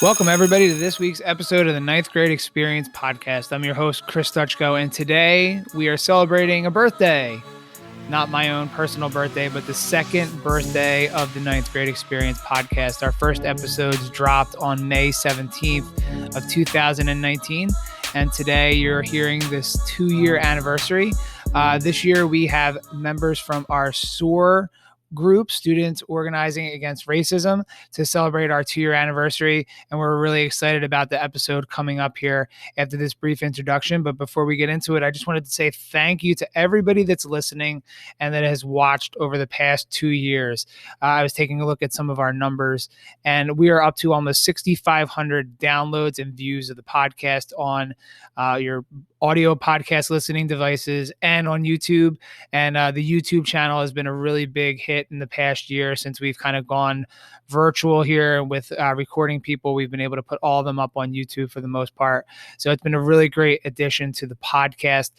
Welcome, everybody, to this week's episode of the Ninth Grade Experience podcast. I'm your host, Chris Dutchko, and today we are celebrating a birthday. Not my own personal birthday, but the second birthday of the Ninth Grade Experience podcast. Our first episodes dropped on May 17th of 2019, and today you're hearing this 2-year anniversary. This year we have members from our SOAR group, Students Organizing Against Racism, to celebrate our 2-year anniversary. And we're really excited about the episode coming up here after this brief introduction. But before we get into it, I just wanted to say thank you to everybody that's listening and that has watched over the past 2 years. I was taking a look at some of our numbers, and we are up to almost 6,500 downloads and views of the podcast on your audio podcast listening devices and on YouTube. And the YouTube channel has been a really big hit in the past year since we've kind of gone virtual here with recording people. We've been able to put all of them up on YouTube for the most part. So it's been a really great addition to the podcast.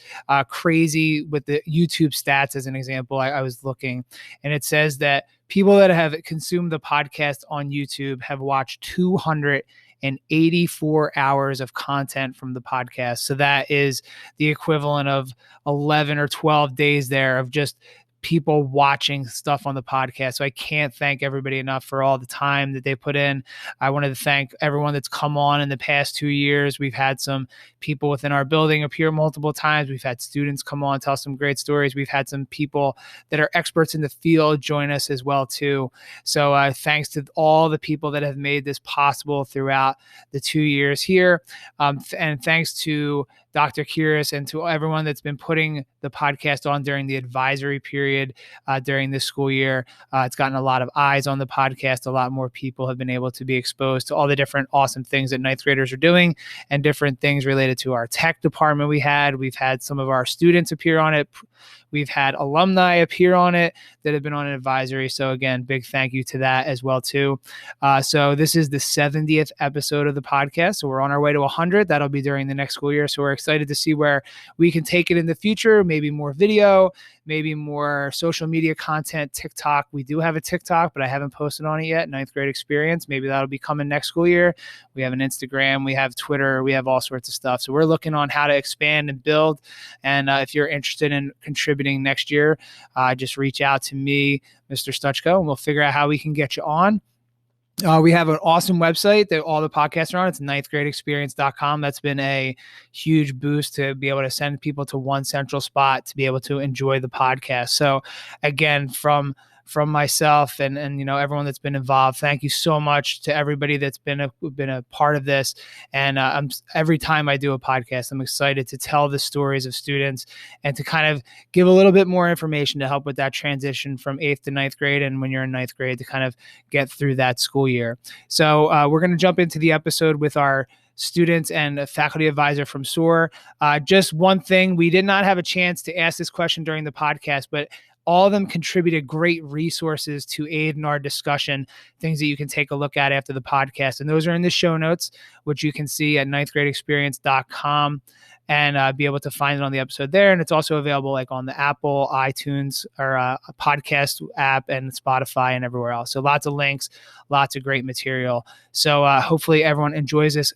Crazy with the YouTube stats as an example. I was looking, and it says that people that have consumed the podcast on YouTube have watched 284 hours of content from the podcast. So that is the equivalent of 11 or 12 days there of just people watching stuff on the podcast. So I can't thank everybody enough for all the time that they put in. I wanted to thank everyone that's come on in the past 2 years. We've had some people within our building appear multiple times. We've had students come on, tell some great stories. We've had some people that are experts in the field join us as well too. So thanks to all the people that have made this possible throughout the 2 years here. And thanks to Dr. Kiris and to everyone that's been putting the podcast on during the advisory period during this school year. It's gotten a lot of eyes on the podcast. A lot more people have been able to be exposed to all the different awesome things that ninth graders are doing and different things related to our tech department. We've had some of our students appear on it. We've had alumni appear on it that have been on an advisory. So again, big thank you to that as well too. So this is the 70th episode of the podcast. So we're on our way to 100. That'll be during the next school year. So we're excited to see where we can take it in the future. Maybe more video, maybe more social media content, TikTok. We do have a TikTok, but I haven't posted on it yet. Ninth Grade Experience. Maybe that'll be coming next school year. We have an Instagram, we have Twitter, we have all sorts of stuff. So we're looking on how to expand and build. And if you're interested in contributing next year, just reach out to me, Mr. Stuchko, and we'll figure out how we can get you on. We have an awesome website that all the podcasts are on. It's ninthgradeexperience.com. That's been a huge boost to be able to send people to one central spot to be able to enjoy the podcast. So again, from myself and everyone that's been involved, thank you so much to everybody that's been a part of this. And every time I do a podcast, I'm excited to tell the stories of students and to kind of give a little bit more information to help with that transition from 8th to 9th grade, and when you're in 9th grade to kind of get through that school year. So we're going to jump into the episode with our students and a faculty advisor from SOAR. Just one thing, we did not have a chance to ask this question during the podcast, but all of them contributed great resources to aid in our discussion, things that you can take a look at after the podcast. And those are in the show notes, which you can see at ninthgradeexperience.com and be able to find it on the episode there. And it's also available like on the Apple, iTunes, or a podcast app and Spotify and everywhere else. So lots of links, lots of great material. So hopefully everyone enjoys this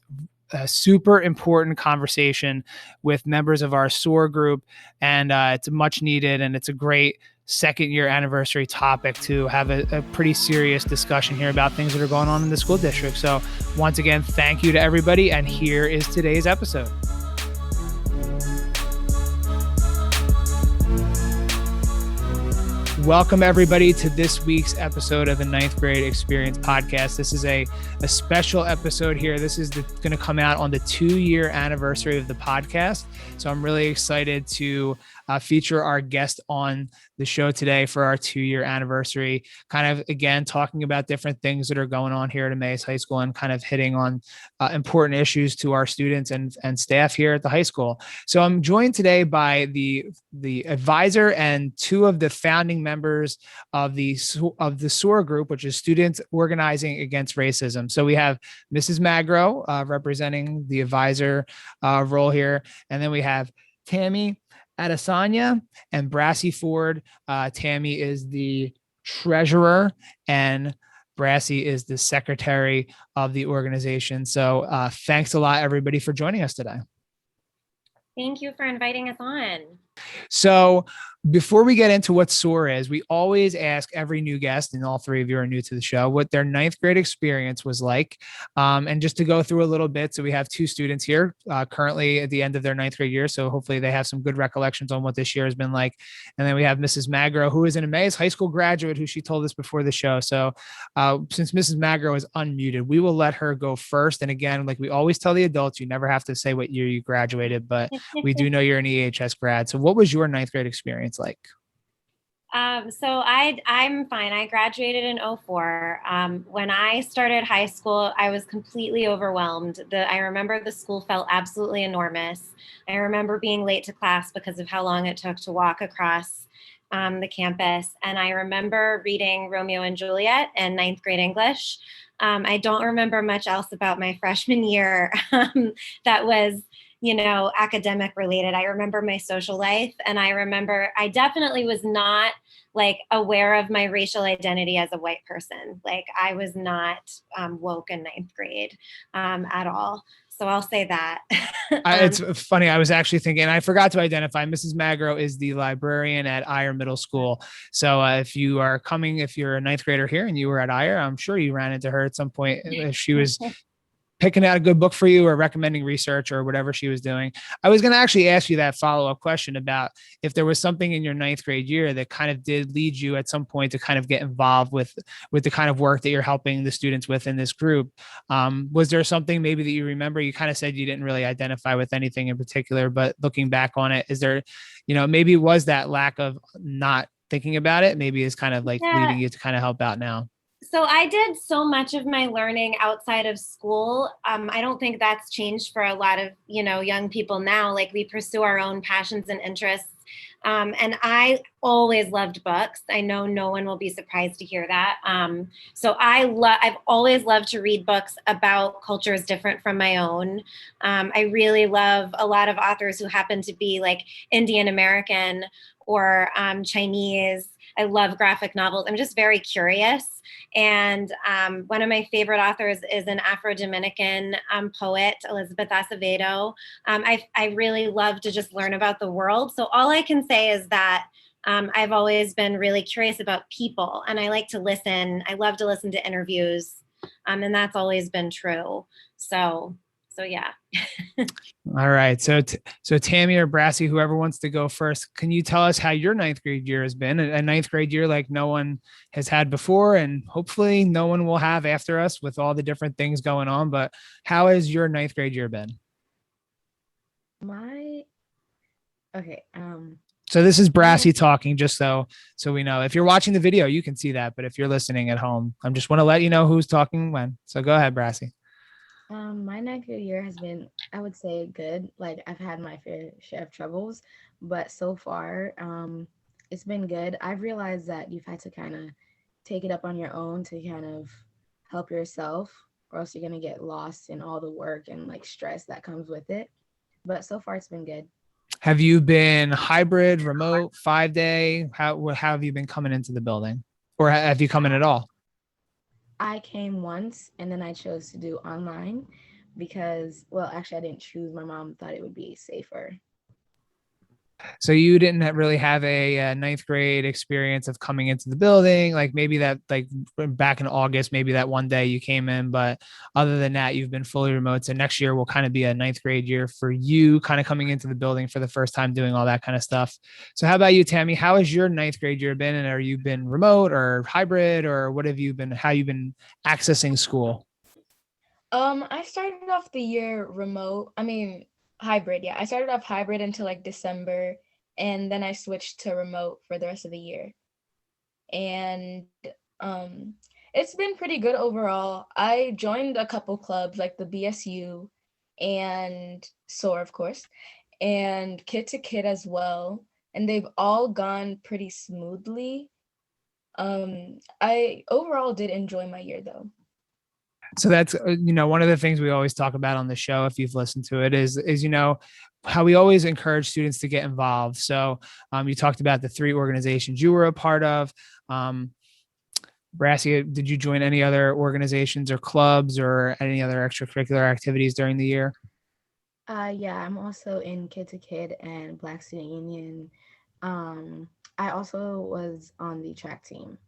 a super important conversation with members of our SOAR group. And it's much needed, and it's a great second year anniversary topic to have a pretty serious discussion here about things that are going on in the school district. So once again, thank you to everybody. And here is today's episode. Welcome, everybody, to this week's episode of the Ninth Grade Experience podcast. This is a special episode here. This is going to come out on the 2-year anniversary of the podcast. So I'm really excited to feature our guest on the show today for our 2-year anniversary, kind of, again, talking about different things that are going on here at Emmaus High School and kind of hitting on important issues to our students and staff here at the high school. So I'm joined today by the advisor and 2 of the founding members of the SOAR group, which is Students Organizing Against Racism. So we have Mrs. Magro representing the advisor role here. And then we have Tami, Adesanya, and Brassy Ford. Tami is the treasurer, and Brassy is the secretary of the organization. So thanks a lot, everybody, for joining us today. Thank you for inviting us on. So before we get into what SOAR is, we always ask every new guest, and all three of you are new to the show, what their ninth grade experience was like. And just to go through a little bit, so we have two students here currently at the end of their ninth grade year. So hopefully they have some good recollections on what this year has been like. And then we have Mrs. Magro, who is an Emmaus High School graduate, who she told us before the show. So since Mrs. Magro is unmuted, we will let her go first. And again, like we always tell the adults, you never have to say what year you graduated, but we do know you're an EHS grad. So what was your ninth grade experience like? So I'm fine. I graduated in 04. When I started high school, I was completely overwhelmed. I remember the school felt absolutely enormous. I remember being late to class because of how long it took to walk across the campus. And I remember reading Romeo and Juliet in ninth grade English. I don't remember much else about my freshman year that was academic related. I remember my social life, and I remember I definitely was not like aware of my racial identity as a white person. Like I was not woke in ninth grade at all. So I'll say that. It's funny. I was actually thinking, I forgot to identify. Mrs. Magro is the librarian at Eyer Middle School. So if you're a ninth grader here and you were at Eyer, I'm sure you ran into her at some point. If she was picking out a good book for you or recommending research or whatever she was doing. I was going to actually ask you that follow-up question about if there was something in your ninth grade year that kind of did lead you at some point to kind of get involved with the kind of work that you're helping the students with in this group. Was there something maybe that you remember? You kind of said you didn't really identify with anything in particular, but looking back on it, is there, maybe it was that lack of not thinking about it, maybe is kind of like leading you to kind of help out now? So I did so much of my learning outside of school. I don't think that's changed for a lot of, young people now. Like we pursue our own passions and interests. And I always loved books. I know no one will be surprised to hear that. So I've always loved to read books about cultures different from my own. I really love a lot of authors who happen to be like Indian American or Chinese. I love graphic novels. I'm just very curious. And one of my favorite authors is an Afro-Dominican poet, Elizabeth Acevedo. I really love to just learn about the world. So all I can say is that I've always been really curious about people, and I like to listen. I love to listen to interviews, and that's always been true. So yeah. All right. So Tami or Brassy, whoever wants to go first, can you tell us how your ninth grade year has been? A ninth grade year like no one has had before, and hopefully no one will have after us with all the different things going on. But how has your ninth grade year been? Okay. So this is Brassy talking, just so we know. If you're watching the video, you can see that. But if you're listening at home, I'm just want to let you know who's talking when. So go ahead, Brassy. My ninth grade year has been, I would say, good. Like I've had my fair share of troubles, but so far, it's been good. I've realized that you've had to kind of take it up on your own to kind of help yourself, or else you're gonna get lost in all the work and like stress that comes with it. But so far, it's been good. Have you been hybrid, remote, 5-day? How have you been coming into the building, or have you come in at all? I came once and then I chose to do online because, well, actually I didn't choose. My mom thought it would be safer. So you didn't really have a ninth grade experience of coming into the building, like maybe that, like back in August, maybe that one day you came in, but other than that, you've been fully remote. So next year will kind of be a ninth grade year for you, kind of coming into the building for the first time, doing all that kind of stuff. So how about you, Tami? How has your ninth grade year been? And are you been remote or hybrid, or what have you been, how you been accessing school? I started off the year remote. I mean, hybrid. Yeah, I started off hybrid until like December, and then I switched to remote for the rest of the year. And it's been pretty good overall. I joined a couple clubs like the BSU and SOAR, of course, and Kid to Kid as well, and they've all gone pretty smoothly. I overall did enjoy my year though. So that's, one of the things we always talk about on the show, if you've listened to it, is how we always encourage students to get involved. So you talked about the 3 organizations you were a part of. Brassy, did you join any other organizations or clubs or any other extracurricular activities during the year? Yeah, I'm also in Kid to Kid and Black Student Union. I also was on the track team.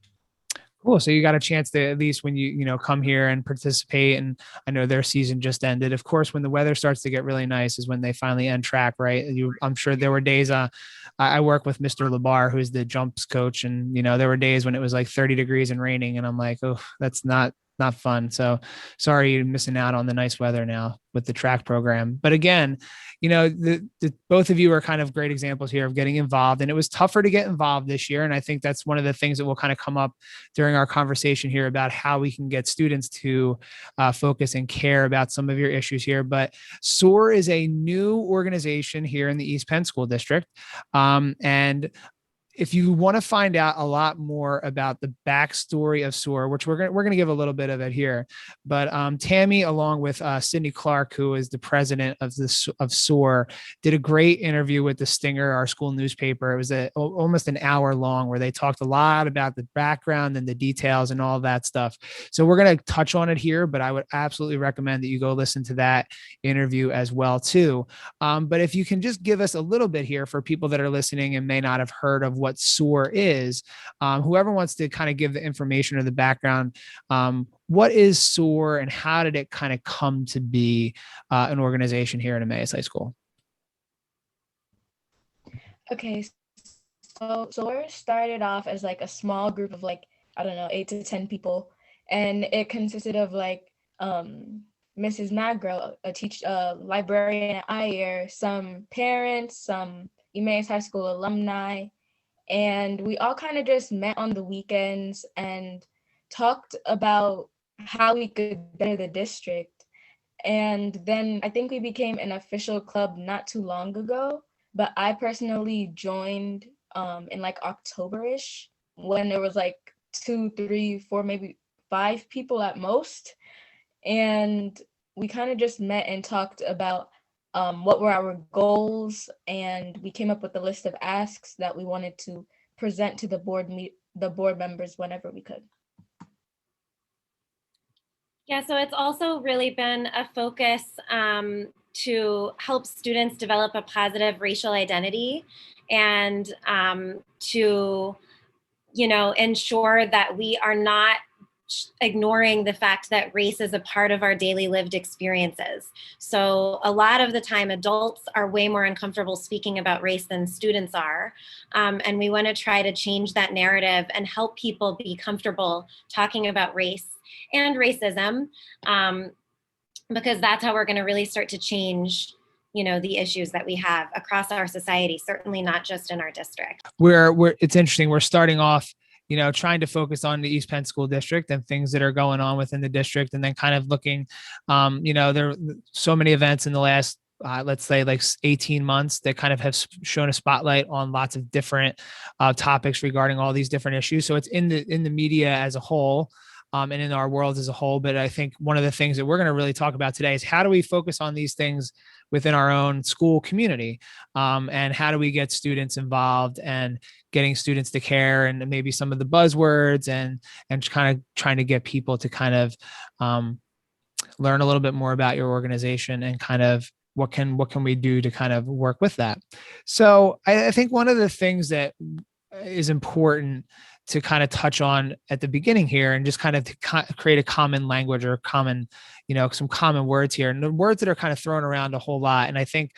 Cool. So you got a chance to, at least when come here and participate. And I know their season just ended. Of course, when the weather starts to get really nice is when they finally end track, right? I'm sure there were days, I work with Mr. Labar, who's the jumps coach. And, there were days when it was like 30 degrees and raining. And I'm like, oh, that's not fun. So sorry you're missing out on the nice weather now with the track program. But again, the both of you are kind of great examples here of getting involved, and it was tougher to get involved this year. And I think that's one of the things that will kind of come up during our conversation here about how we can get students to focus and care about some of your issues here. But SOAR is a new organization here in the East Penn School District. And if you want to find out a lot more about the backstory of SOAR, which we're going to give a little bit of it here, but Tami, along with Sydney Clark, who is the president of SOAR, did a great interview with the Stinger, our school newspaper. It was almost an hour long, where they talked a lot about the background and the details and all that stuff. So we're going to touch on it here, but I would absolutely recommend that you go listen to that interview as well too. But if you can just give us a little bit here for people that are listening and may not have heard of what SOAR is, whoever wants to kind of give the information or the background, what is SOAR and how did it kind of come to be an organization here at Emmaus High School? Okay, so SOAR started off as like a small group of 8 to 10 people, and it consisted of Mrs. Magro, a librarian at Eyer, some parents, some Emmaus High School alumni, and we all kind of just met on the weekends and talked about how we could better the district. And then I think we became an official club not too long ago, but I personally joined in October-ish, when there was 2, 3, 4, maybe 5 people at most. And we kind of just met and talked about what were our goals, and we came up with a list of asks that we wanted to present to the board members whenever we could. Yeah, so it's also really been a focus to help students develop a positive racial identity, and to ensure that we are not ignoring the fact that race is a part of our daily lived experiences. So a lot of the time, adults are way more uncomfortable speaking about race than students are. And we want to try to change that narrative and help people be comfortable talking about race and racism, because that's how we're going to really start to change the issues that we have across our society, certainly not just in our district. It's interesting. We're starting off trying to focus on the East Penn School District and things that are going on within the district. And then kind of looking, there are so many events in the last, let's say 18 months that kind of have shown a spotlight on lots of different topics regarding all these different issues. So it's in the media as a whole. And in our world as a whole. But I think one of the things that we're going to really talk about today is how do we focus on these things within our own school community, and how do we get students involved and getting students to care, and maybe some of the buzzwords and kind of trying to get people to kind of learn a little bit more about your organization and kind of what can we do to kind of work with that. So I think one of the things that is important to kind of touch on at the beginning here, and just kind of to create a common language or common, some common words here, and the words that are kind of thrown around a whole lot. And I think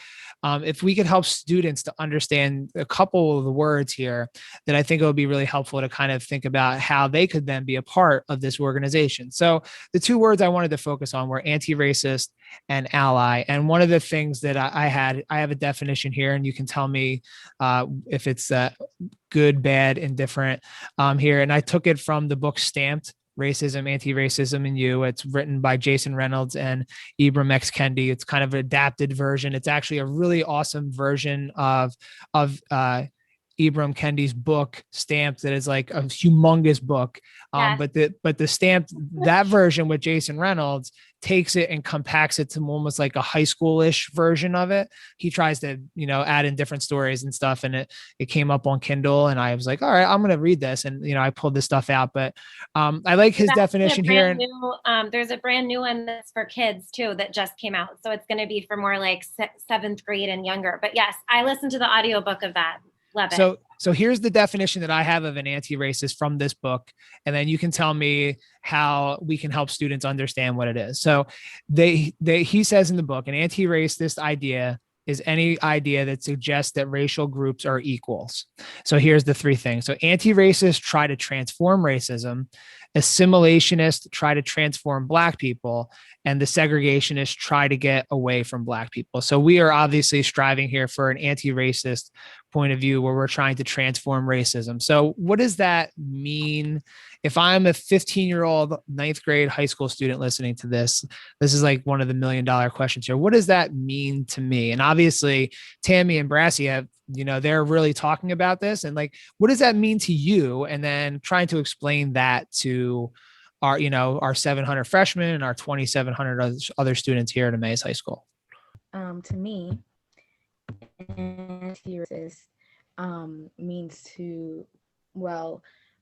if we could help students to understand a couple of the words here, then I think it would be really helpful to kind of think about how they could then be a part of this organization. So the 2 words I wanted to focus on were anti-racist and ally. And one of the things that I have a definition here, and you can tell me if it's good, bad, indifferent here. And I took it from the book Stamped: Racism, Anti-Racism, and You. It's written by Jason Reynolds and Ibram X. Kendi. It's kind of an adapted version. It's actually a really awesome version of Ibram Kendi's book stamped that is like a humongous book. Yes. But the stamped, that version with Jason Reynolds takes it and compacts it to almost like a high school-ish version of it. He tries to, add in different stories and stuff. And it came up on Kindle, and I was like, all right, I'm going to read this. And, I pulled this stuff out, but I like his definition here. There's a brand new one that's for kids too, that just came out. So it's going to be for more like 7th grade and younger. But yes, I listened to the audiobook of that. Love it. So here's the definition that I have of an anti-racist from this book. And then you can tell me how we can help students understand what it is. So he says in the book, an anti-racist idea is any idea that suggests that racial groups are equals. So here's the 3 things. So anti-racists try to transform racism, assimilationists try to transform Black people, and the segregationists try to get away from Black people. So we are obviously striving here for an anti-racist point of view where we're trying to transform racism. So what does that mean? If I'm a 15-year-old 9th grade high school student listening to this is like one of the $1 million questions here. What does that mean to me? And obviously Tami and Brassy have, they're really talking about this, and like, what does that mean to you? And then trying to explain that to our 700 freshmen and our 2,700 other students here at Emmaus High School. To me, anti-racist means to,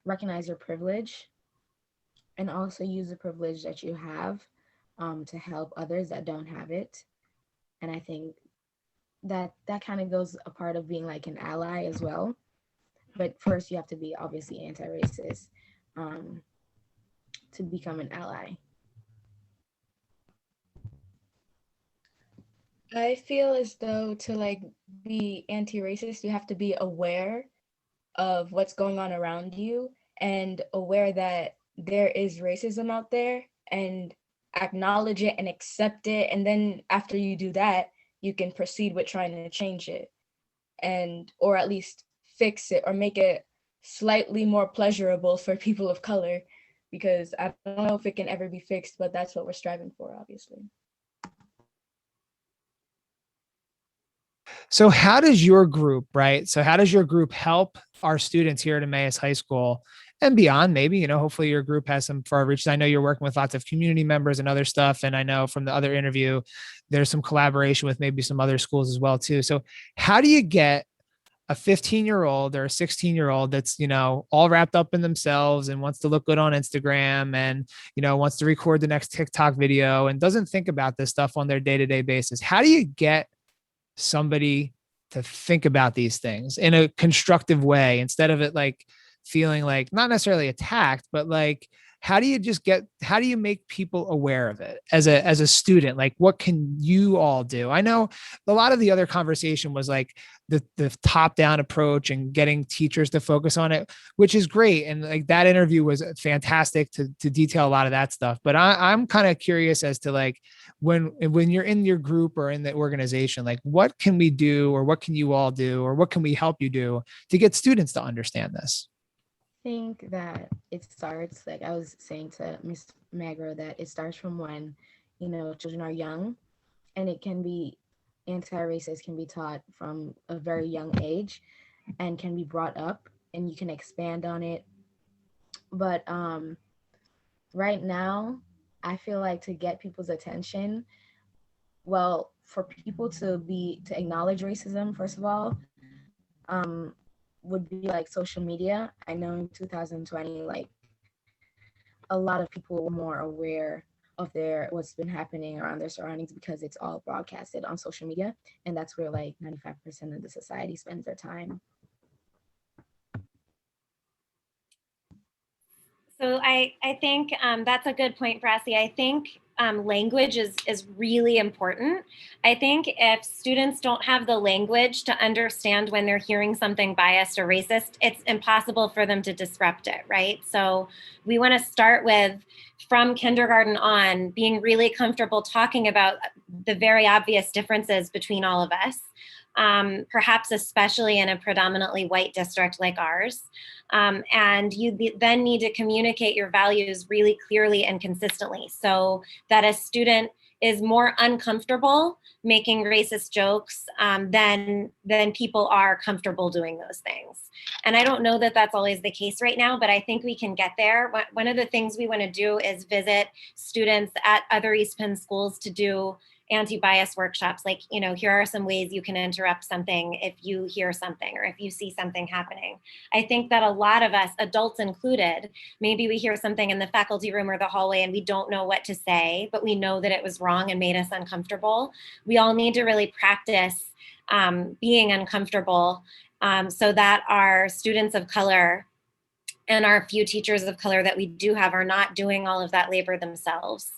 recognize your privilege and also use the privilege that you have to help others that don't have it. And I think that kind of goes a part of being like an ally as well. But first you have to be obviously anti-racist to become an ally. I feel as though to like be anti-racist, you have to be aware of what's going on around you and aware that there is racism out there, and acknowledge it and accept it. And then after you do that, you can proceed with trying to change it, or at least fix it or make it slightly more pleasurable for people of color, because I don't know if it can ever be fixed, but that's what we're striving for, obviously. So how does your group, how does your group help our students here at Emmaus High School and beyond? Maybe, hopefully your group has some far reach. I know you're working with lots of community members and other stuff. And I know from the other interview, there's some collaboration with maybe some other schools as well too. So how do you get a 15-year-old or a 16-year-old that's, all wrapped up in themselves and wants to look good on Instagram and, wants to record the next TikTok video and doesn't think about this stuff on their day-to-day basis? How do you get somebody to think about these things in a constructive way instead of it like feeling like not necessarily attacked, but like, how do you make people aware of it as a student? Like, what can you all do? I know a lot of the other conversation was like the top down approach and getting teachers to focus on it, which is great. And like that interview was fantastic to detail a lot of that stuff. But I'm kind of curious as to like, when you're in your group or in the organization, like what can we do, or what can you all do, or what can we help you do to get students to understand this? I think that it starts, like I was saying to Miss Magro, that it starts from when, children are young, and it can be anti-racist can be taught from a very young age and can be brought up, and you can expand on it. But right now, I feel like to get people's attention, for people to acknowledge racism, first of all, would be like social media. I know in 2020, like a lot of people were more aware of what's been happening around their surroundings because it's all broadcasted on social media, and that's where like 95% of the society spends their time. So I think that's a good point, Brassy. I think language is really important. I think if students don't have the language to understand when they're hearing something biased or racist, it's impossible for them to disrupt it, right? So we want to start with, from kindergarten on, being really comfortable talking about the very obvious differences between all of us. Perhaps especially in a predominantly white district like ours. And you then need to communicate your values really clearly and consistently so that a student is more uncomfortable making racist jokes than people are comfortable doing those things. And I don't know that that's always the case right now, but I think we can get there. One of the things we want to do is visit students at other East Penn schools to do anti-bias workshops. Like, you know, here are some ways you can interrupt something if you hear something or if you see something happening. I think that a lot of us, adults included, maybe we hear something in the faculty room or the hallway and we don't know what to say, but we know that it was wrong and made us uncomfortable. We all need to really practice being uncomfortable so that our students of color and our few teachers of color that we do have are not doing all of that labor themselves.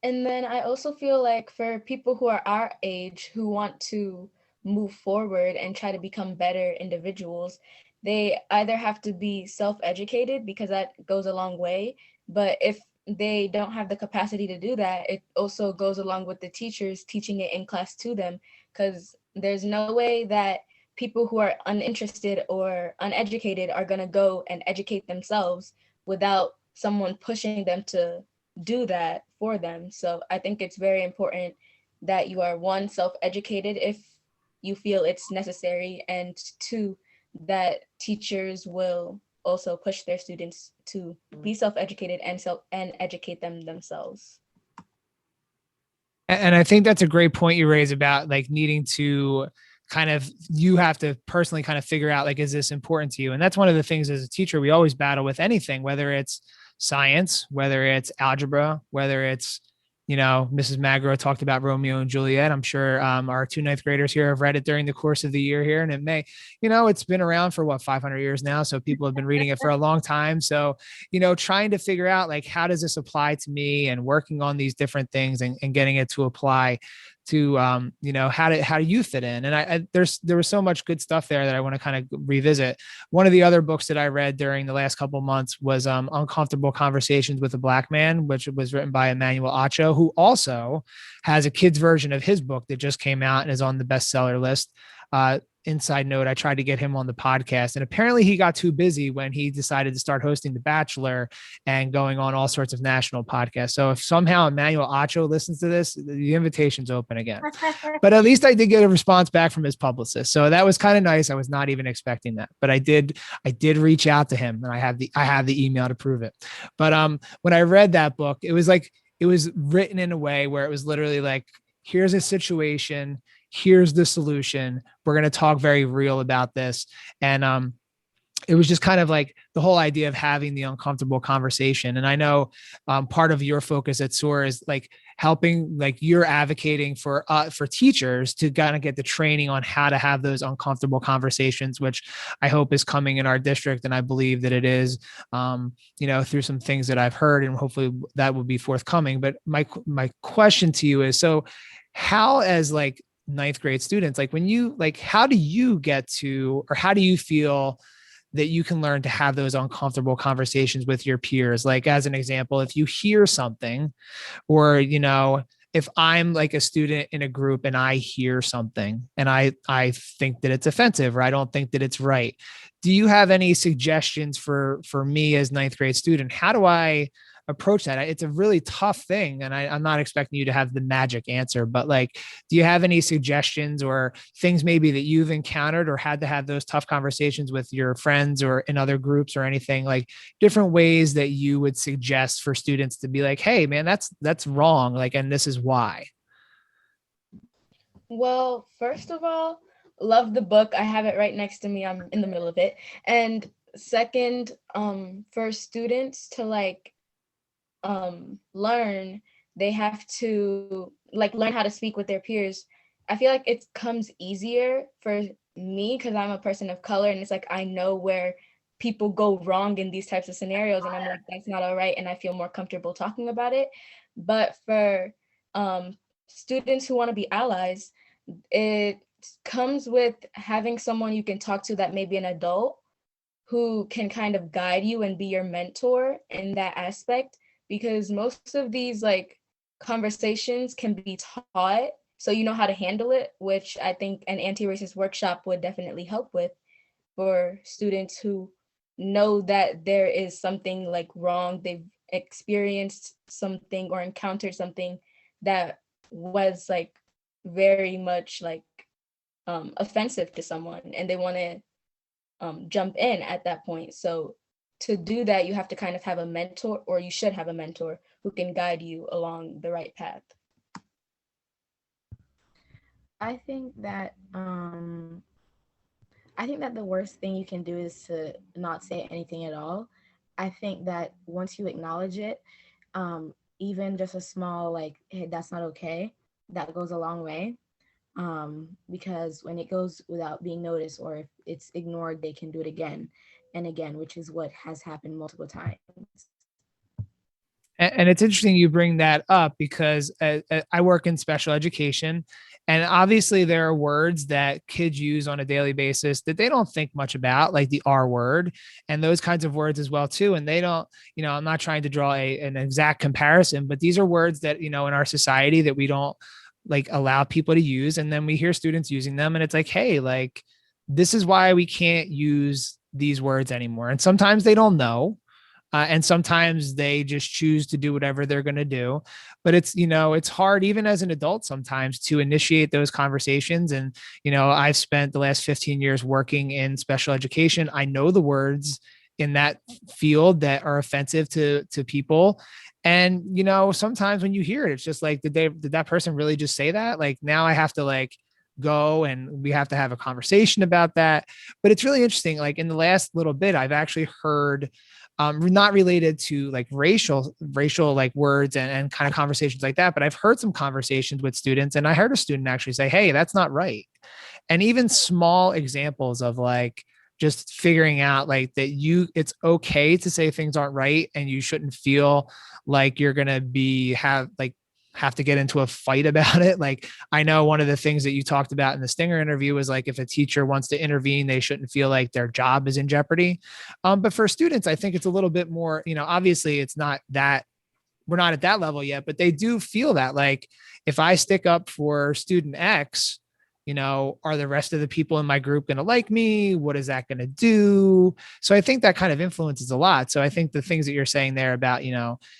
And then I also feel like for people who are our age who want to move forward and try to become better individuals, they either have to be self-educated, because that goes a long way. But if they don't have the capacity to do that, it also goes along with the teachers teaching it in class to them, because there's no way that people who are uninterested or uneducated are going to go and educate themselves without someone pushing them to do that for them. So I think it's very important that you are, one, self-educated if you feel it's necessary, and two, that teachers will also push their students to be self-educated and educate them themselves. And I think that's a great point you raise about like needing to kind of, you have to personally kind of figure out, like, is this important to you? And that's one of the things as a teacher we always battle with anything, whether it's science, whether it's algebra, whether it's, you know, Mrs. Magro talked about Romeo and Juliet. I'm sure our two ninth graders here have read it during the course of the year here. And it may, you know, it's been around for what, 500 years now. So people have been reading it for a long time. So, you know, trying to figure out like, how does this apply to me, and working on these different things and getting it to apply to, you know, how do you fit in? And there was so much good stuff there that I want to kind of revisit. One of the other books that I read during the last couple of months was Uncomfortable Conversations with a Black Man, which was written by Emmanuel Acho, who also has a kid's version of his book that just came out and is on the bestseller list. Inside note, I tried to get him on the podcast, and apparently he got too busy when he decided to start hosting The Bachelor and going on all sorts of national podcasts. So if somehow Emmanuel Acho listens to this, the invitation's open again. But at least I did get a response back from his publicist, so that was kind of nice. I was not even expecting that, but I did reach out to him, and I have the email to prove it. But when I read that book, it was written in a way where it was literally like, here's a situation, here's the solution. We're going to talk very real about this. And it was just kind of like the whole idea of having the uncomfortable conversation. And I know part of your focus at SOAR is like helping, like you're advocating for teachers to kind of get the training on how to have those uncomfortable conversations, which I hope is coming in our district. And I believe that it is, you know, through some things that I've heard, and hopefully that will be forthcoming. But my question to you is, so how, as like ninth grade students, like when you, like, how do you get to, or how do you feel that you can learn to have those uncomfortable conversations with your peers? Like, as an example, if you hear something, or, you know, if I'm like a student in a group and I hear something and I think that it's offensive, or I don't think that it's right, do you have any suggestions for me as ninth grade student? How do I approach that? It's a really tough thing, and I'm not expecting you to have the magic answer, but like, do you have any suggestions or things maybe that you've encountered or had to have those tough conversations with your friends or in other groups or anything, like different ways that you would suggest for students to be like, hey man, that's wrong, like, and this is why? Well, first of all, love the book. I have it right next to me. I'm in the middle of it. And second, for students to like learn, they have to like learn how to speak with their peers. I feel like it comes easier for me because I'm a person of color, and it's like I know where people go wrong in these types of scenarios, and I'm like, that's not all right, and I feel more comfortable talking about it. But for students who want to be allies, it comes with having someone you can talk to that may be an adult who can kind of guide you and be your mentor in that aspect, because most of these like conversations can be taught, so you know how to handle it, which I think an anti-racist workshop would definitely help with, for students who know that there is something like wrong, they've experienced something or encountered something that was like very much like offensive to someone, and they want to jump in at that point. So to do that, you have to kind of have a mentor, or you should have a mentor who can guide you along the right path. I think that the worst thing you can do is to not say anything at all. I think that once you acknowledge it, even just a small like, hey, that's not okay, that goes a long way. Because when it goes without being noticed, or if it's ignored, they can do it again and again, which is what has happened multiple times. And it's interesting you bring that up because I work in special education, and obviously there are words that kids use on a daily basis that they don't think much about, like the R word and those kinds of words as well too. And they don't, I'm not trying to draw an exact comparison, but these are words that, in our society that we don't like allow people to use. And then we hear students using them and it's like, hey, like, this is why we can't use these words anymore. And sometimes they don't know. And sometimes they just choose to do whatever they're going to do. But it's hard even as an adult sometimes to initiate those conversations. And, I've spent the last 15 years working in special education. I know the words in that field that are offensive to people. And, sometimes when you hear it, it's just like, did that person really just say that? Like, now I have to like go and we have to have a conversation about that. But it's really interesting. Like in the last little bit, I've actually heard not related to like racial like words and kind of conversations like that. But I've heard some conversations with students, and I heard a student actually say, hey, that's not right. And even small examples of like just figuring out like that it's okay to say things aren't right, and you shouldn't feel like you're going to have to get into a fight about it. Like, I know one of the things that you talked about in the Stinger interview was like, if a teacher wants to intervene, they shouldn't feel like their job is in jeopardy. But for students, I think it's a little bit more, obviously it's not that we're not at that level yet, but they do feel that like, if I stick up for student X, are the rest of the people in my group going to like me? What is that going to do? So I think that kind of influences a lot. So I think the things that you're saying there about,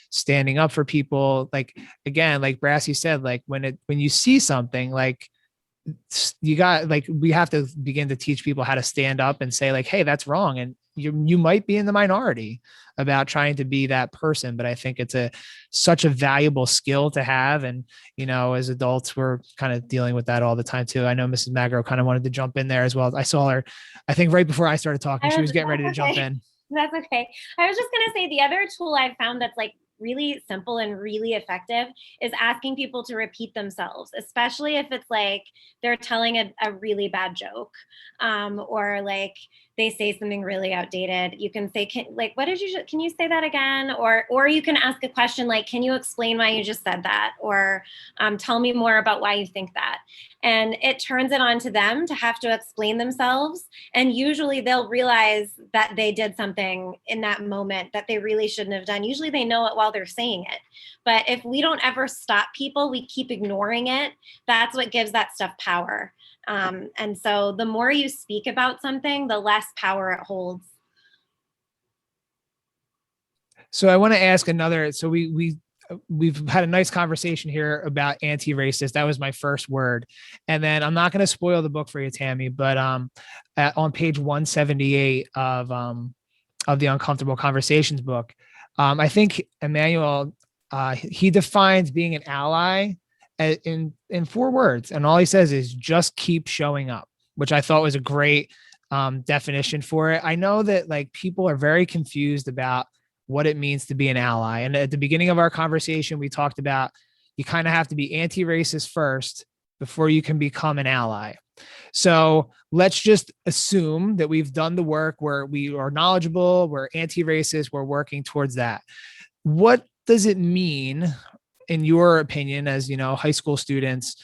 standing up for people, like, again, like Brassy said, like when you see something, like you got, like, we have to begin to teach people how to stand up and say like, hey, that's wrong. And you might be in the minority about trying to be that person, but I think it's such a valuable skill to have. And, as adults, we're kind of dealing with that all the time too. I know Mrs. Magro kind of wanted to jump in there as well. I saw her, I think right before I started talking, she was getting ready to jump in. That's okay. I was just going to say the other tool I've found that's like really simple and really effective is asking people to repeat themselves, especially if it's like they're telling a really bad joke, or like they say something really outdated. You can say, can you say that again? Or you can ask a question like, can you explain why you just said that? Or tell me more about why you think that. And it turns it on to them to have to explain themselves. And usually they'll realize that they did something in that moment that they really shouldn't have done. Usually they know it while they're saying it. But if we don't ever stop people, we keep ignoring it. That's what gives that stuff power. And so the more you speak about something, the less power it holds. So I want to ask another, so we've had a nice conversation here about anti-racist. That was my first word. And then I'm not going to spoil the book for you, Tami, but on page 178 of the Uncomfortable Conversations book, I think Emmanuel, he defines being an ally in 4 words. And all he says is just keep showing up, which I thought was a great definition for it. I know that like people are very confused about what it means to be an ally. And at the beginning of our conversation, we talked about you kind of have to be anti-racist first before you can become an ally. So let's just assume that we've done the work where we are knowledgeable, we're anti-racist, we're working towards that. What does it mean, in your opinion, as high school students,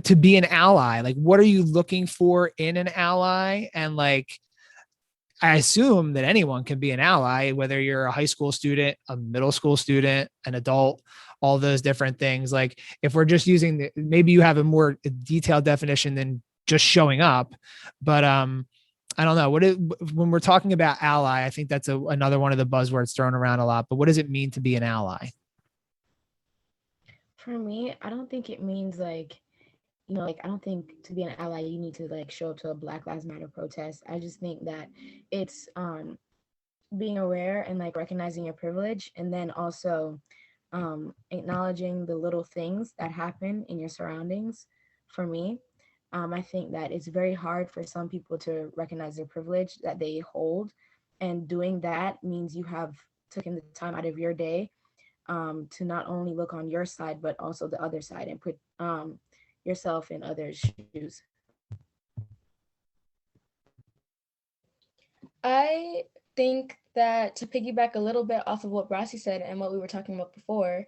to be an ally? Like, what are you looking for in an ally? And like, I assume that anyone can be an ally, whether you're a high school student, a middle school student, an adult, all those different things. Like, if we're just using maybe you have a more detailed definition than just showing up, but I don't know when we're talking about ally, I think that's another one of the buzzwords thrown around a lot, but what does it mean to be an ally? For me, I don't think it means like, like I don't think to be an ally you need to like show up to a Black Lives Matter protest. I just think that it's being aware and like recognizing your privilege, and then also acknowledging the little things that happen in your surroundings. For me, I think that it's very hard for some people to recognize their privilege that they hold, and doing that means you have taken the time out of your day to not only look on your side but also the other side and put yourself in others' shoes. I think that to piggyback a little bit off of what Brassy said and what we were talking about before,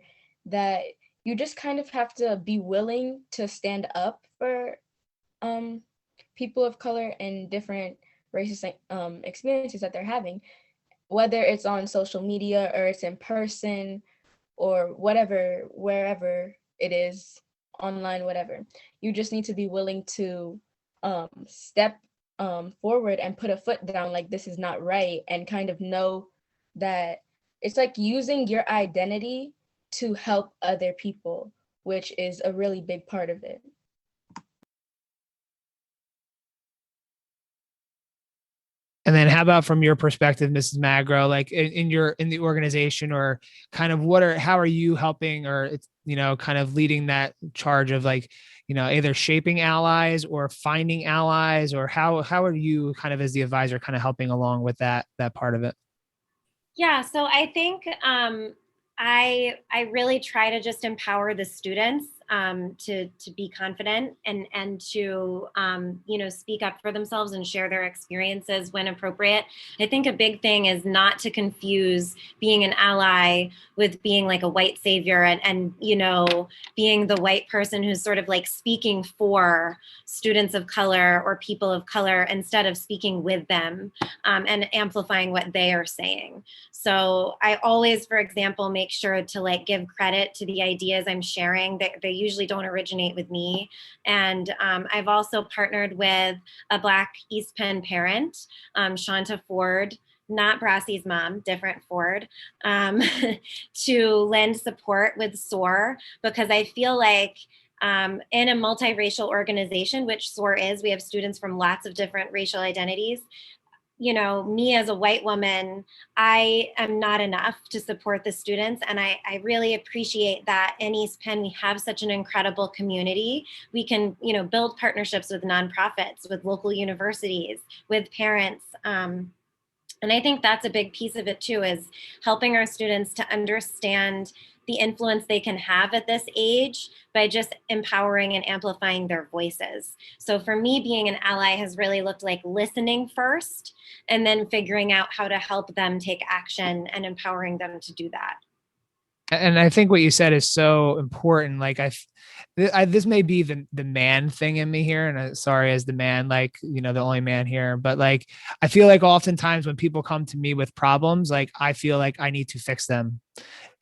that you just kind of have to be willing to stand up for people of color and different racist experiences that they're having, whether it's on social media or it's in person or whatever, wherever it is, online, whatever. You just need to be willing to step forward and put a foot down, like this is not right, and kind of know that it's like using your identity to help other people, which is a really big part of it. And then how about from your perspective, Mrs. Magro, like in the organization, or kind of how are you helping, or it's, kind of leading that charge of like, either shaping allies or finding allies, or how are you kind of as the advisor kind of helping along with that part of it? Yeah, so I think I really try to just empower the students to be confident and to speak up for themselves and share their experiences when appropriate. I think a big thing is not to confuse being an ally with being like a white savior and being the white person who's sort of like speaking for students of color or people of color instead of speaking with them and amplifying what they are saying. So I always, for example, make sure to like give credit to the ideas I'm sharing. They usually don't originate with me. And I've also partnered with a Black East Penn parent, Shanta Ford, not Brassy's mom, different Ford, to lend support with SOAR, because I feel like in a multiracial organization, which SOAR is, we have students from lots of different racial identities. Me as a white woman, I am not enough to support the students. And I really appreciate that in East Penn, we have such an incredible community. We can, build partnerships with nonprofits, with local universities, with parents. And I think that's a big piece of it too, is helping our students to understand the influence they can have at this age by just empowering and amplifying their voices. So for me, being an ally has really looked like listening first and then figuring out how to help them take action and empowering them to do that. And I think what you said is so important. Like this may be the man thing in me here, and sorry as the man, like, the only man here, but like, I feel like oftentimes when people come to me with problems, like I feel like I need to fix them.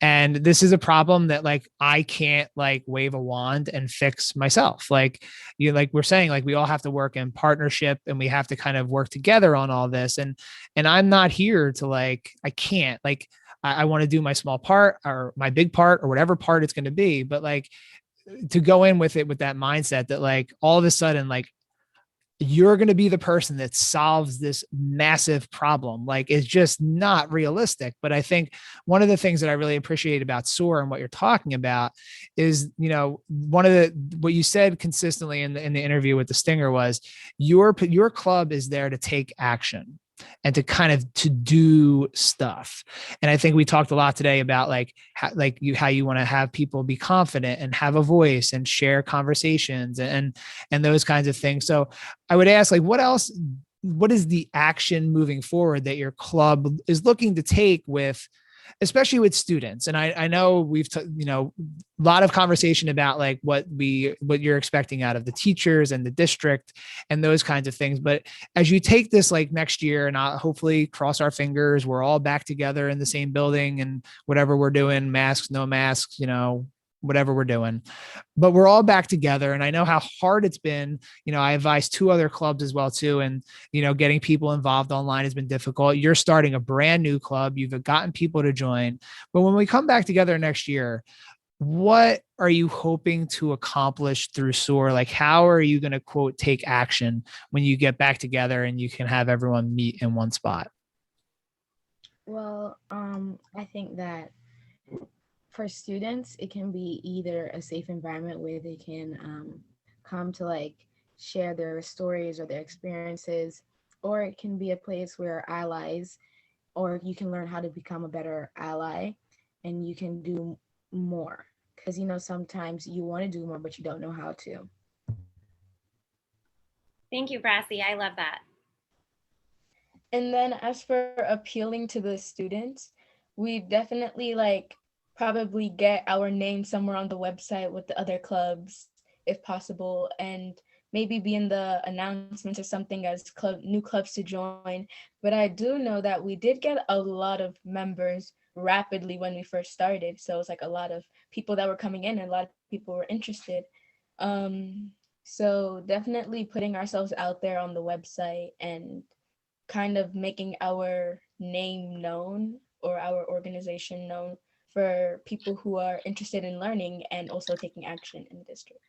And this is a problem that like, I can't like wave a wand and fix myself. Like like we're saying, like we all have to work in partnership and we have to kind of work together on all this. And I'm not here to like, I can't like, I want to do my small part or my big part or whatever part it's going to be. But like to go in with it with that mindset that like all of a sudden, like you're going to be the person that solves this massive problem, like it's just not realistic. But I think one of the things that I really appreciate about SOAR and what you're talking about is, one of what you said consistently in the interview with the Stinger was your club is there to take action and to kind of to do stuff. And I think we talked a lot today about like how you want to have people be confident and have a voice and share conversations and those kinds of things. So I would ask, like, what is the action moving forward that your club is looking to take with, especially with students? And I know we've, a lot of conversation about like what you're expecting out of the teachers and the district and those kinds of things. But as you take this like next year, and I'll hopefully cross our fingers, we're all back together in the same building and whatever we're doing, masks, no masks, whatever we're doing. But we're all back together. And I know how hard it's been. I advise 2 other clubs as well too. And, getting people involved online has been difficult. You're starting a brand new club. You've gotten people to join. But when we come back together next year, what are you hoping to accomplish through SOAR? Like, how are you going to, quote, take action when you get back together and you can have everyone meet in one spot? Well, I think that for students, it can be either a safe environment where they can come to like share their stories or their experiences, or it can be a place where allies, or you can learn how to become a better ally and you can do more. Because, sometimes you want to do more, but you don't know how to. Thank you, Brassy. I love that. And then as for appealing to the students, we definitely probably get our name somewhere on the website with the other clubs if possible, and maybe be in the announcements or something as new clubs to join. But I do know that we did get a lot of members rapidly when we first started. So it's a lot of people that were coming in and a lot of people were interested. So definitely putting ourselves out there on the website and kind of making our name known or our organization known for people who are interested in learning and also taking action in the district.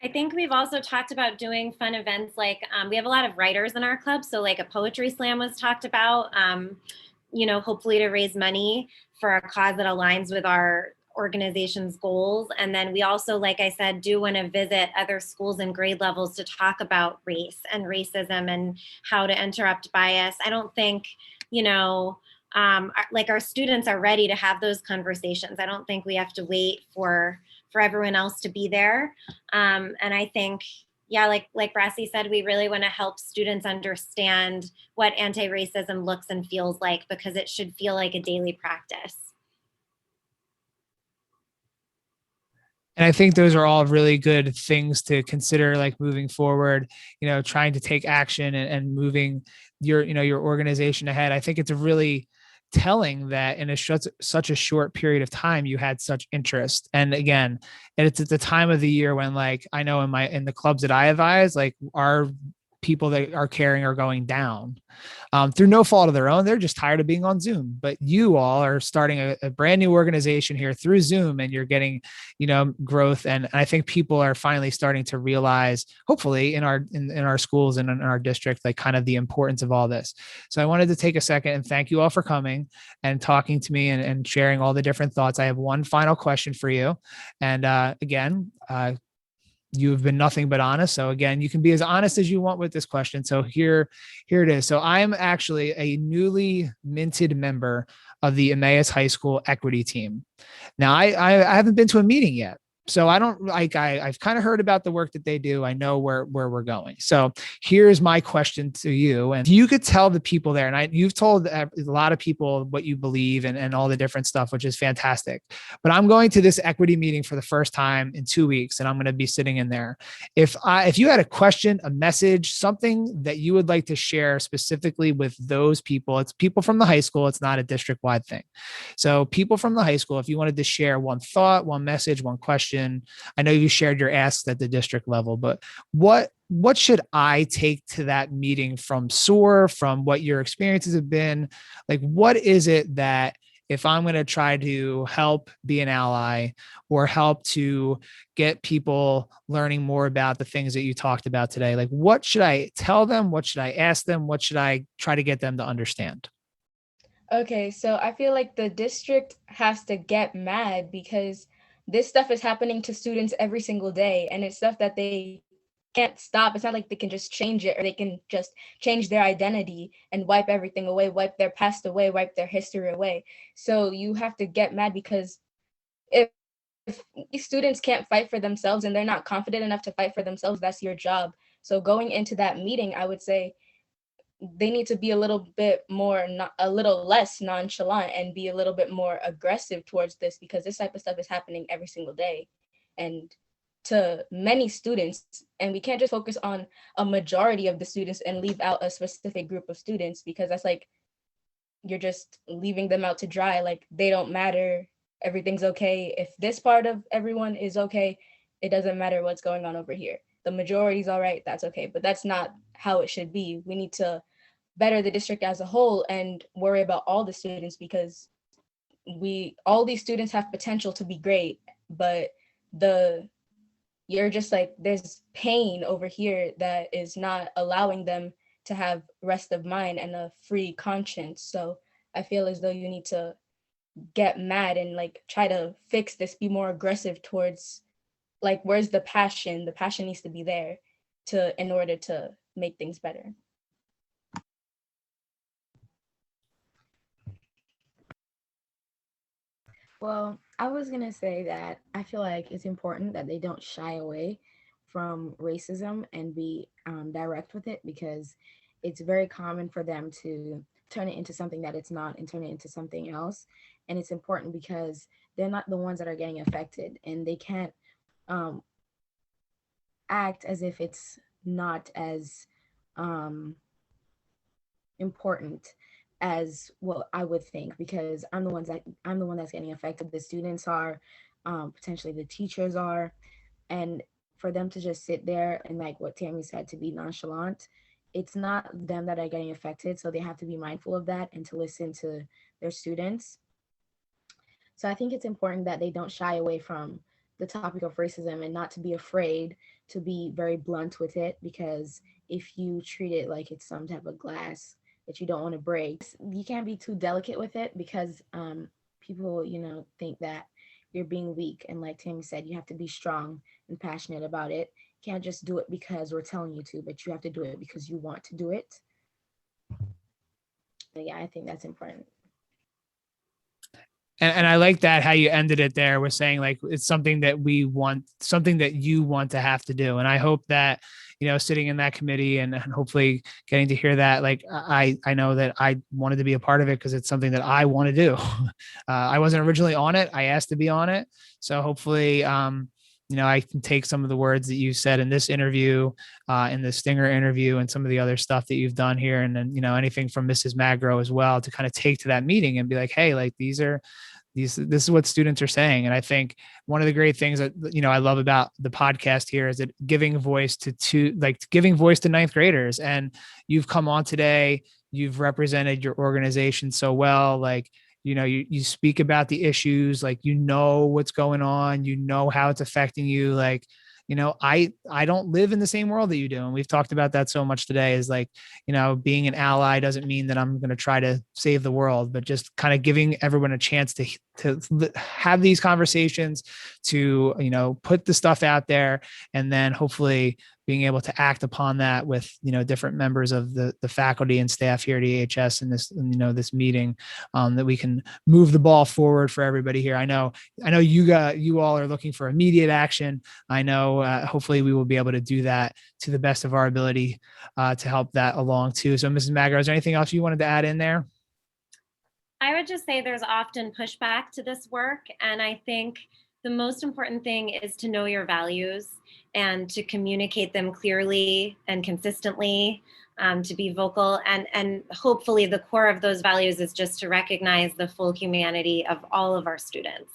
I think we've also talked about doing fun events we have a lot of writers in our club. So a poetry slam was talked about, hopefully to raise money for a cause that aligns with our organization's goals. And then we also, like I said, do want to visit other schools and grade levels to talk about race and racism and how to interrupt bias. I don't think, our students are ready to have those conversations. I don't think we have to wait for everyone else to be there. And I think, like Brassy said, we really want to help students understand what anti-racism looks and feels like, because it should feel like a daily practice. And I think those are all really good things to consider, moving forward, trying to take action and moving your organization ahead. I think it's a really telling that in such a short period of time, you had such interest. And again, it's at the time of the year when I know in the clubs that I advise, our people that are caring are going down through no fault of their own. They're just tired of being on Zoom. But you all are starting a brand new organization here through Zoom, and you're getting, growth. And I think people are finally starting to realize, hopefully in our schools and in our district, kind of the importance of all this. So I wanted to take a second and thank you all for coming and talking to me and sharing all the different thoughts. I have one final question for you. And again, you have been nothing but honest. So again, you can be as honest as you want with this question. So here it is. So I am actually a newly minted member of the Emmaus High School equity team. Now I haven't been to a meeting yet. So I don't I've kind of heard about the work that they do. I know where we're going. So here's my question to you. And you could tell the people there, and you've told a lot of people what you believe and all the different stuff, which is fantastic. But I'm going to this equity meeting for the first time in 2 weeks, and I'm going to be sitting in there. If you had a question, a message, something that you would like to share specifically with those people, it's people from the high school. It's not a district-wide thing. So people from the high school, if you wanted to share one thought, one message, one question. I know you shared your asks at the district level, but what should I take to that meeting from SOAR, from what your experiences have been? What is it that if I'm going to try to help be an ally or help to get people learning more about the things that you talked about today, what should I tell them? What should I ask them? What should I try to get them to understand? Okay, so I feel like the district has to get mad because this stuff is happening to students every single day, and it's stuff that they can't stop. It's not like they can just change it, or they can just change their identity and wipe everything away, wipe their past away, wipe their history away. So you have to get mad, because if these students can't fight for themselves and they're not confident enough to fight for themselves, that's your job. So going into that meeting, I would say they need to be a little less nonchalant and be a little bit more aggressive towards this, because this type of stuff is happening every single day and to many students. And we can't just focus on a majority of the students and leave out a specific group of students, because that's you're just leaving them out to dry. They don't matter everything's okay. If this part of everyone is okay, it doesn't matter what's going on over here. The majority's all right, that's okay. But that's not how it should be. We need to better the district as a whole and worry about all the students, because all these students have potential to be great, but you're just like, there's pain over here that is not allowing them to have rest of mind and a free conscience. So I feel as though you need to get mad and like try to fix this, be more aggressive towards like, where's the passion? The passion needs to be there in order to make things better. Well, I was going to say that I feel like it's important that they don't shy away from racism and be direct with it, because it's very common for them to turn it into something that it's not and turn it into something else. And it's important because they're not the ones that are getting affected, and they can't act as if it's not as important as what I would think, because I'm the one that's getting affected. The students are, potentially the teachers are, and for them to just sit there and, like what Tami said, to be nonchalant, it's not them that are getting affected. So they have to be mindful of that and to listen to their students. So I think it's important that they don't shy away from the topic of racism and not to be afraid to be very blunt with it, because if you treat it like it's some type of glass that you don't want to break, you can't be too delicate with it, because people, think that you're being weak. And like Tami said, you have to be strong and passionate about it. You can't just do it because we're telling you to, but you have to do it because you want to do it. But yeah, I think that's important. And I like that how you ended it there with saying like it's something that we want, something that you want to have to do. And I hope that, sitting in that committee and hopefully getting to hear that, like I know that I wanted to be a part of it because it's something that I want to do. I wasn't originally on it. I asked to be on it. So hopefully, I can take some of the words that you said in this interview, in the Stinger interview, and some of the other stuff that you've done here. And then, anything from Mrs. Magro as well, to kind of take to that meeting and be like, hey, like this is what students are saying. And I think one of the great things that, I love about the podcast here is that giving voice to ninth graders. And you've come on today, you've represented your organization so well. Like, you speak about the issues, like, what's going on, how it's affecting you. Like, I don't live in the same world that you do. And we've talked about that so much today, is like, being an ally doesn't mean that I'm going to try to save the world, but just kind of giving everyone a chance to have these conversations, to, put the stuff out there, and then hopefully being able to act upon that with, different members of the faculty and staff here at EHS in this, this meeting, that we can move the ball forward for everybody here. I know you all are looking for immediate action. I know, hopefully we will be able to do that to the best of our ability, to help that along too. So Mrs. Magro, is there anything else you wanted to add in there? I would just say there's often pushback to this work. And I think the most important thing is to know your values and to communicate them clearly and consistently, to be vocal. And hopefully the core of those values is just to recognize the full humanity of all of our students.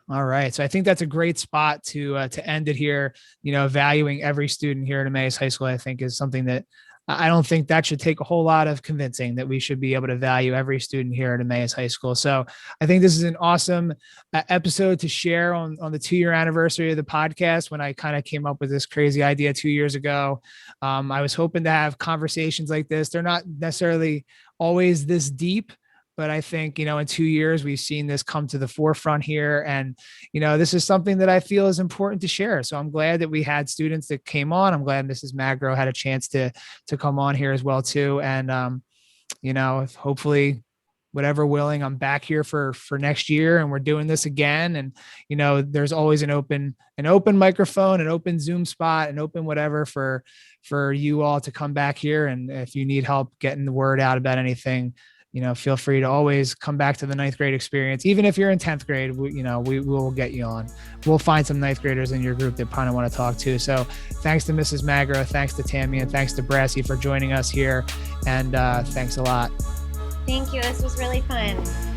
All right. So I think that's a great spot to end it here. Valuing every student here at Emmaus High School, I think, is something that I don't think that should take a whole lot of convincing, that we should be able to value every student here at Emmaus High School. So I think this is an awesome episode to share on the 2-year anniversary of the podcast. When I kind of came up with this crazy idea 2 years ago, I was hoping to have conversations like this. They're not necessarily always this deep, but I think, in 2 years, we've seen this come to the forefront here. And, this is something that I feel is important to share. So I'm glad that we had students that came on. I'm glad Mrs. Magro had a chance to come on here as well, too. And, if hopefully, whatever willing, I'm back here for next year and we're doing this again. And, there's always an open microphone, an open Zoom spot, an open whatever for you all to come back here. And if you need help getting the word out about anything, feel free to always come back to the 9th grade experience. Even if you're in 10th grade, we will get you on. We'll find some 9th graders in your group that kind of want to talk to. So thanks to Mrs. Magro, thanks to Tami, and thanks to Brassy for joining us here. And thanks a lot. Thank you. This was really fun.